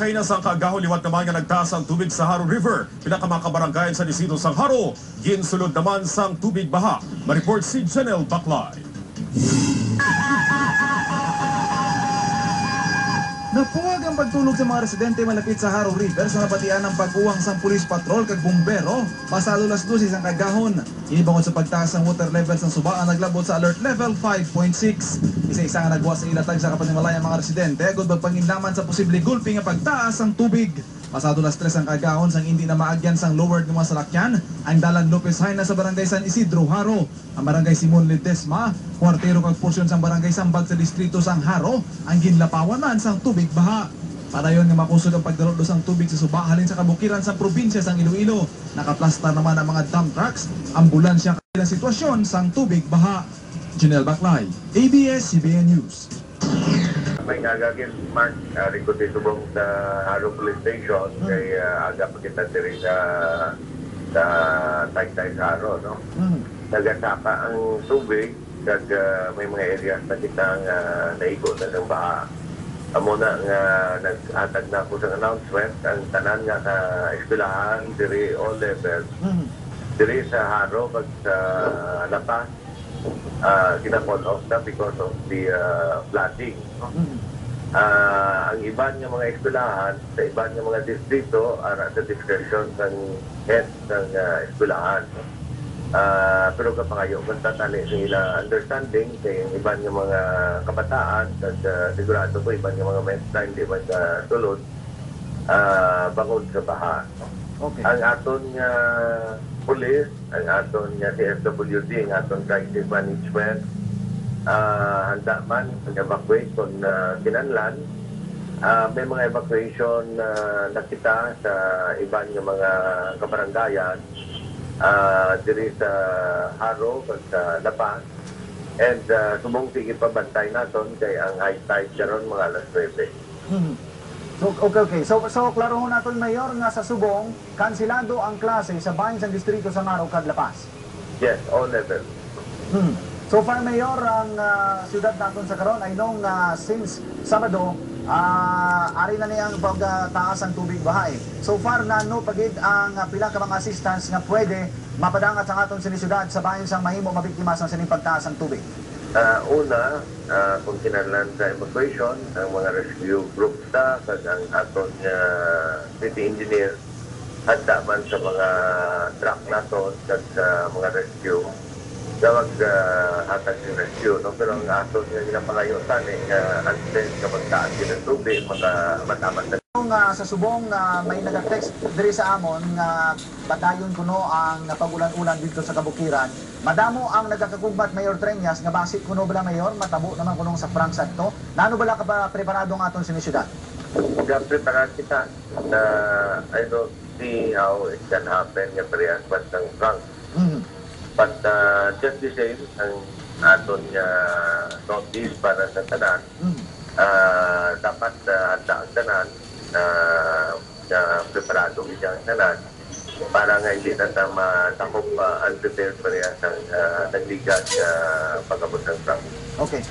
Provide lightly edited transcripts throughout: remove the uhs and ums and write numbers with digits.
Kaya na sa kaagahon liwat naman nga nagtaas ang tubig sa Haro River. Pila ka mga kabaranggayan sa distrito sang Haro, ginsulod naman sang tubig baha. Ma-report si Janelle Baclay. Napuwag ang pagtulog sa mga residente malapit sa Haro River sa nabatian ng pag-uwang sang pulis patrol kag bumbero pasado las 12 sang kagahon. Inibangod sa pagtaas ng water level sa Suba ang naglabot sa alert level 5.6. Isa-isa nga nagwa sa ilatag sa kapanimalay ang mga residente agud magpanginlaman sa posible gulpi nga pagtaas ng tubig. Pasado las 3 ang kagahon sang hindi na maagyan sang lowered nga mga salakyan ang dalan Lopez Haina sa barangay San Isidro, Haro. Ang barangay Simon Ledesma, kwartero kag porsyon sang barangay Sambag sa distrito sang Haro ang ginlapawanan sang tubig baha. Para yon nga makusod ang pagdalo sang tubig sa Suba halin sa kabukiran sa probinsya sang Iloilo. Nakaplastar naman ang mga dump trucks, ambulansya kag sitwasyon sang tubig baha. Janelle Baclay, ABS-CBN News. May agagin Mark, rikutin subong sa Haro Police Station kay aga pa kita diri sa Taytay sa Haro, no? Nagasapa ang tubig kag may mga areas na kitang naigo na ng baha. Amo na nga nag-atag na ako sa announcement ang tanan nga ka eskwelahan diri all levels. Diri sa Haro kag sa Lapas kinakon off na because of the flooding. Ang iban nga mga eskwelahan sa iban nga mga distrito ara sa discretion ng head ng eskwelahan. Pero kapangayo kung tatali sa ila understanding kay iban nga mga kabataan at sigurado ko iban nga mga mensa hindi man sulod bangod sa baha. Okay. Ang aton nga police, ang aton nga CSWD, ang aton crisis management handa man mag-evacuate kung kinanlan. May mga evacuation na kita sa iban nga mga kabarangayan diri sa Haro kag sa Lapas. And subong sige pabantay naton kay ang high tide karon mga alas 9. So, okay. So klaro ho naton Mayor nga sa Subong kansilado ang klase sa bahin sa distrito sa Haro kag Lapas. Yes, all levels. So far Mayor ang siyudad naton sa karon I know nga since Sabado ari na niyang pagtaas ang tubig bahay. So far nano pagid ang pila ka mga assistance nga pwede mapadangat sa aton siyudad sa bahin sang mahimo mabiktima sa sining pagtaas ang tubig. Una, kung kinahanglan sa evacuation, ang mga rescue group ta kag ang aton city engineer handa man sa mga truck naton kag sa mga rescue gawag hatag yung rescue, no? Pero ang aton nga ginapangayutan until kapag taas yun ang tubig matamat na. Sa Subong may nag-text diri sa amon nga padayon kuno ang pagulan-ulan dito sa kabukiran. Madamo ang nagkakagugmat Mayor Treñas nga basi kuno bala Mayor matabo naman kunong sa Frank Santo. Nano bala ka ba preparado ang aton siyudad? Prepared kita na I don't see how it can happen nga parehas pa ng Frank. But just the same ang aton nga notice para sa tanan. Dapat handa ang tanan na preparado ang tanan para nga hindi na matakop unprepared parehas ang nagligat pag-abot ng Frank. Okay.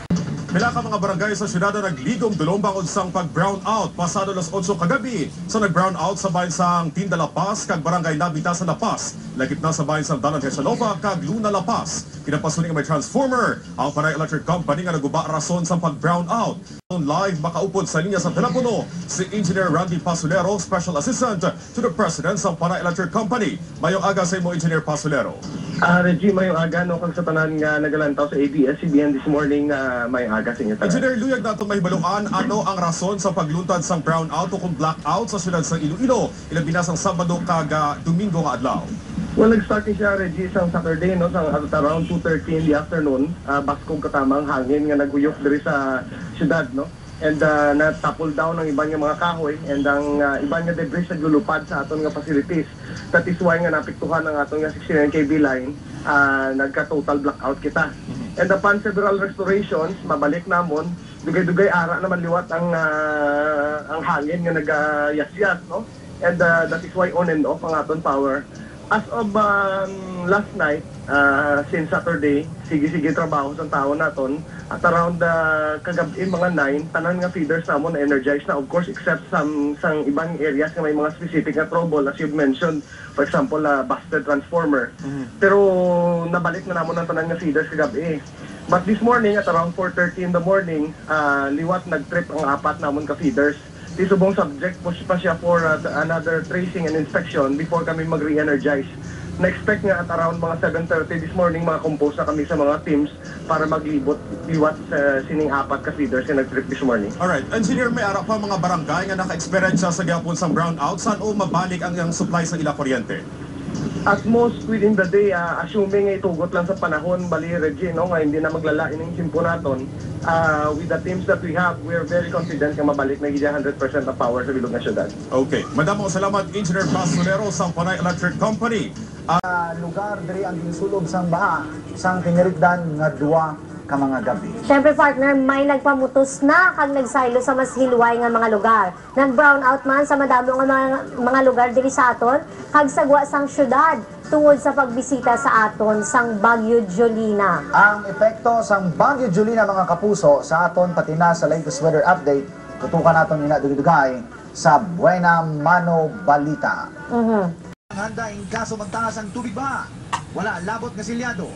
Pila ka mga barangay sa syudad na nagligom dulong sang pag-brown out pasado las 8 kagabi sa nag-brown out sa bahin sang Tinda La Paz kag barangay Nabita sa La Paz. Lagip na sa bahin sang Dalan Hesalova kag Luna La Paz. Kinapasunin nga may transformer ang Panay Electric Company nga naguba rason sa pag-brown out. Live makaupod sa linya sa telepono si Engineer Randy Pasulero, Special Assistant to the President sa Panay Electric Company. Mayong aga sa imo Engineer Pasulero. Reggie, mayong aga no kung sa tanan nga nagalantaw sa ABS-CBN this morning mayong aga sa inyo tanan. Engineer, luyag nato mahibaluan ano ang rason sa pagluntad sang brownout o kung blackout sa syudad sa Iloilo ilang binasang Sabado kag Domingo nga adlaw. Well, nag-start siya, Reggie, sa Saturday, no, sa around 2:30 in the afternoon. Baskog katamang hangin nga naguyok diri sa syudad, no? And na-topple down ang iban nga mga kahoy and ang iban nga debris naglulupad sa aton nga facilities. That is why nga napiktuhan ang aton nga 69 kV line, nagka-total blackout kita. And upon several restorations, mabalik namon, dugay-dugay ara naman liwat ang hangin nga nag-yasyas, no? And that is why on and off ang aton power. As of last night, since Saturday, sige-sige trabaho sa tao naton At around kagabi mga 9, tanan nga feeders namon na energized na, of course, except some ibang areas na may mga specific na trouble, as you've mentioned, for example, busted transformer. Pero nabalik na namon ang tanan nga feeders kagabi. But this morning, at around 4:30 in the morning, liwat nag-trip ang 4 namon ka feeders. Tisubong subject po pa siya for another tracing and inspection before kami mag-re-energize. Na-expect nga at around mga 7:30 this morning, compose na kami sa mga teams para maglibot liwat sa sining 4 ka feeders na nag-trip this morning. Alright, Engineer, may ara pa mga barangay nga naka-experience sa gyapon sang brownout, saan o mabalik ang iyang supply sa ila kuryente? At most within the day, assuming itugot lang sa panahon, bali Reggie, no, nga hindi na maglalain ng simpo naton, with the teams that we have, we're very confident na mabalik na 100% ng power sa bilog na syudad. Okay, madamo salamat Engineer Basolero sa Panay Electric Company. Lugar diri ang ginsulog sang baha sang tinirikdan nga 2 ka mga gabi. Siyempre partner, may nagpamutos na kag nagsaylo sa mas hilway nga mga lugar. Nag-brownout man sa madamo nga mga lugar diri sa aton, kag sagwa sang syudad tungod sa pagbisita sa aton sang Bagyo Jolina. Ang epekto sang Bagyo Jolina mga kapuso sa aton pati na sa latest weather update, tutukan naton nina dugay sa Buena Mano Balita. Handa in kaso magtaas ang tubig ba? Wala labot nga silyado.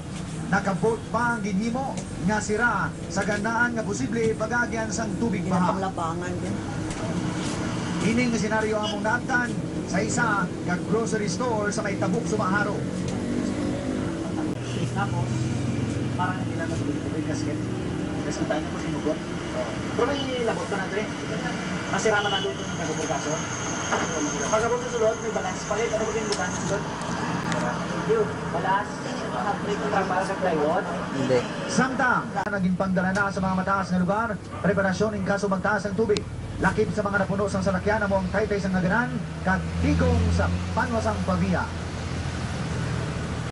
Nakabot pa ang ginhimo nga sira sa ganaan nga posible pagagyan sang tubig baha. Ining nga senaryo among naabtan sa isa ka grocery store sa may Tabuk, Sumaharo. Tapos, parang hindi lang tubig kasi tayo po sinugot. Pero may labot ka na ito eh. Masira man natin itong nagpapurgaso. Pagkabot sa sulod, may balance. Palit, ano ba yung bukan sa sulod? Balas? Break yung trabaho sa plywood? Hindi. Samtang, naging pagdala na sa mga mataas na lugar, preparasyon in kaso magtaas ng tubig. Lakip sa mga napuno sang salakyan mo ang taytay sa ngaganan, kag tigong sa panwasang pabiya.